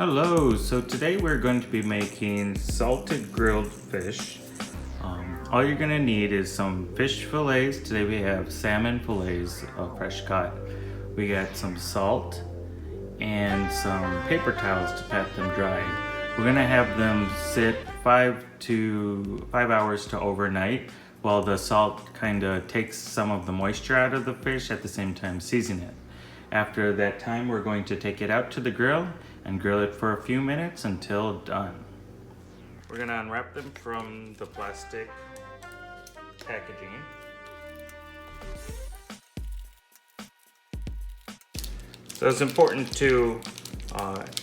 Hello, so today we're going to be making salted grilled fish. All you're going to need is some fish fillets. Today we have salmon fillets, fresh cut. We got some salt and some paper towels to pat them dry. We're going to have them sit 5 hours to overnight while the salt kind of takes some of the moisture out of the fish, at the same time seasoning it. After that time, we're going to take it out to the grill and grill it for a few minutes until done. We're going to unwrap them from the plastic packaging. So it's important to,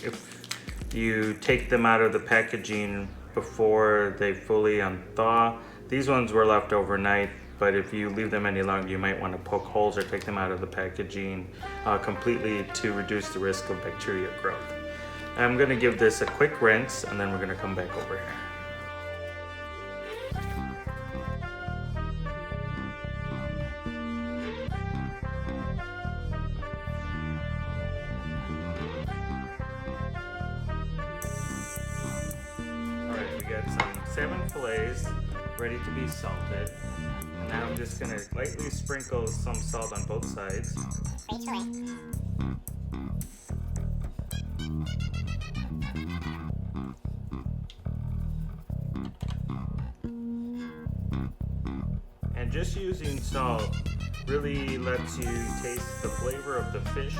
if you take them out of the packaging before they fully unthaw. These ones were left overnight, but if you leave them any longer, you might want to poke holes or take them out of the packaging completely to reduce the risk of bacteria growth. I'm going to give this a quick rinse and then we're going to come back over here. Alright, we got some salmon fillets ready to be salted. And now I'm just going to lightly sprinkle some salt on both sides. And just using salt really lets you taste the flavor of the fish.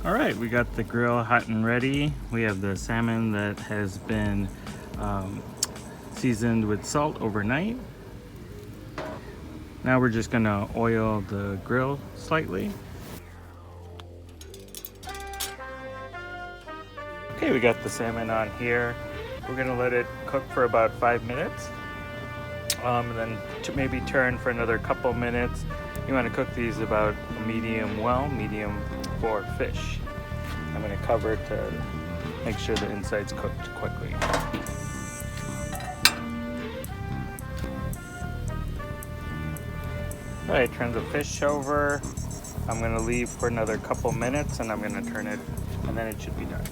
All right, we got the grill hot and ready. We have the salmon that has been seasoned with salt overnight. Now we're just gonna oil the grill slightly. Okay, we got the salmon on here. We're gonna let it cook for about 5 minutes. And then to maybe turn for another couple minutes. You wanna cook these about a medium for fish. I'm gonna cover it to make sure the inside's cooked quickly. All right, turn the fish over. I'm gonna leave for another couple minutes and I'm gonna turn it and then it should be done.